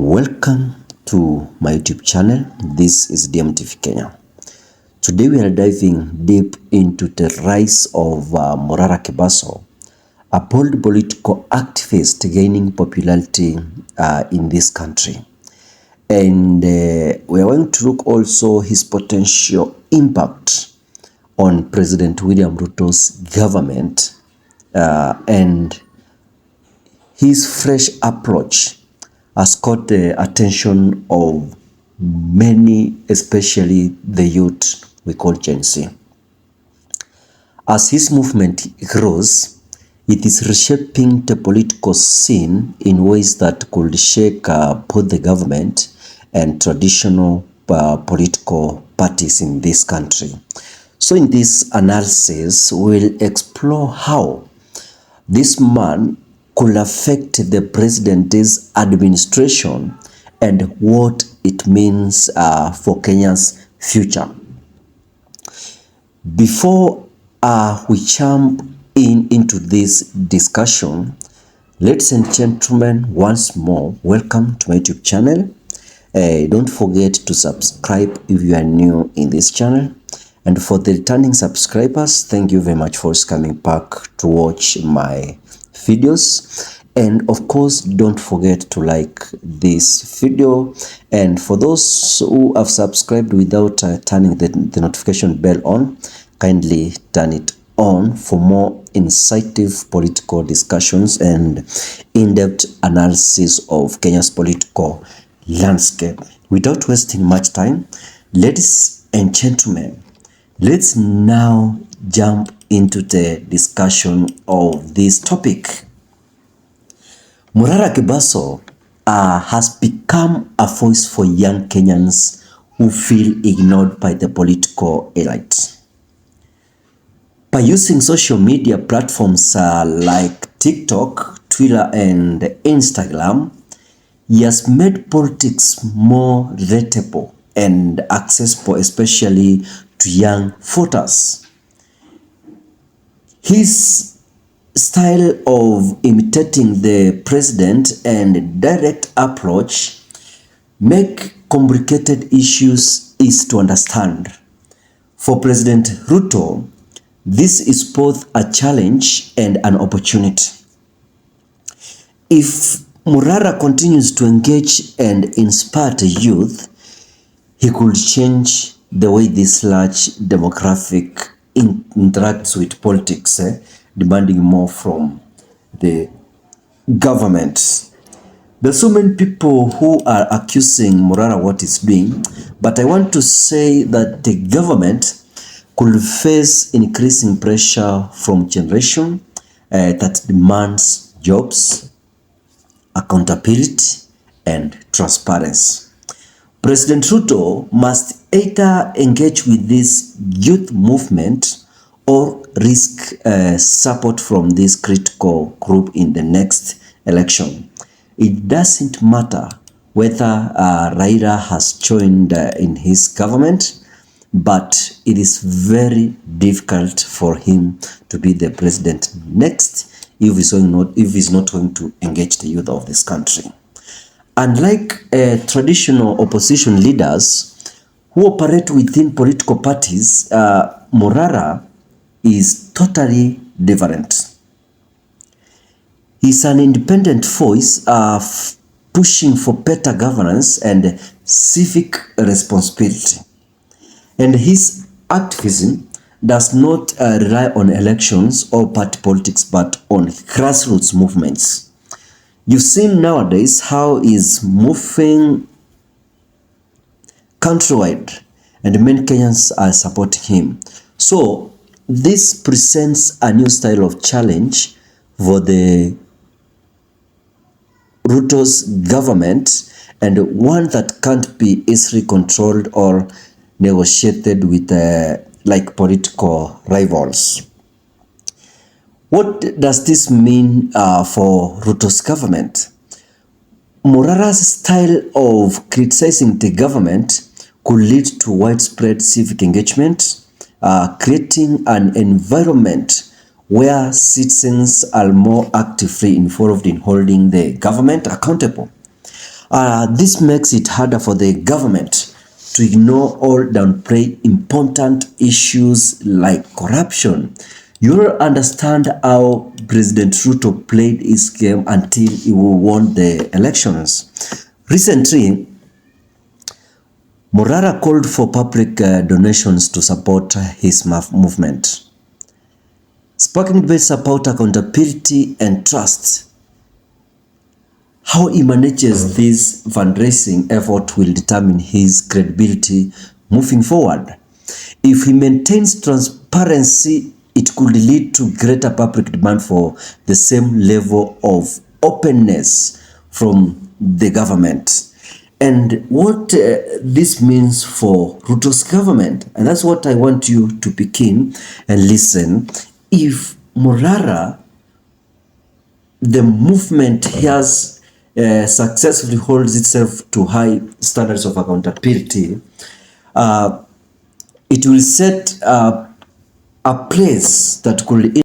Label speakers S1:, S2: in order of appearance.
S1: Welcome to my YouTube channel. This is DMTV Kenya. Today we are diving deep into the rise of Morara Kebaso, a bold political activist gaining popularity in this country. And we are going to look also his potential impact on President William Ruto's government and his fresh approach has caught the attention of many, especially the youth we call Gen Z. As his movement grows, it is reshaping the political scene in ways that could shake both the government and traditional political parties in this country. So in this analysis, we'll explore how this man could affect the president's administration and what it means for Kenya's future. Before we jump into this discussion, ladies and gentlemen, once more, welcome to my YouTube channel. Don't forget to subscribe if you are new in this channel. And for the returning subscribers, thank you very much for coming back to watch my videos. And of course, don't forget to like this video. And for those who have subscribed without turning the notification bell on, kindly turn it on for more insightful political discussions and in-depth analysis of Kenya's political landscape. Without wasting much time, ladies and gentlemen, let's now jump into the discussion of this topic. Morara Kebaso has become a voice for young Kenyans who feel ignored by the political elite. By using social media platforms like TikTok, Twitter, and Instagram, he has made politics more relatable and accessible, especially to young voters. His style of imitating the president and direct approach make complicated issues easy to understand. For President Ruto, this is both a challenge and an opportunity. If Morara continues to engage and inspire the youth, he could change the way this large demographic interacts with politics, demanding more from the government. There's so many people who are accusing Morara what he's doing, but I want to say that the government could face increasing pressure from generation that demands jobs, accountability, and transparency. President Ruto must either engage with this youth movement or risk support from this critical group in the next election. It doesn't matter whether Raila has joined in his government, but it is very difficult for him to be the president next if he's not going to engage the youth of this country. Unlike traditional opposition leaders who operate within political parties, Morara is totally different. He's an independent voice pushing for better governance and civic responsibility. And his activism does not rely on elections or party politics, but on grassroots movements. You've seen nowadays how he's moving countrywide, and many Kenyans are supporting him. So this presents a new style of challenge for the Ruto's government, and one that can't be easily controlled or negotiated with like political rivals. What does this mean for Ruto's government? Morara's style of criticizing the government could lead to widespread civic engagement, creating an environment where citizens are more actively involved in holding the government accountable. This makes it harder for the government to ignore or downplay important issues like corruption. You will understand how President Ruto played his game until he won the elections. Recently, Morara called for public donations to support his movement. Speaking debates about accountability and trust. How he manages this fundraising effort will determine his credibility moving forward. If he maintains transparency, it could lead to greater public demand for the same level of openness from the government. And what this means for Ruto's government, and that's what I want you to begin and listen. If Morara, the movement has successfully holds itself to high standards of accountability, it will set a place that could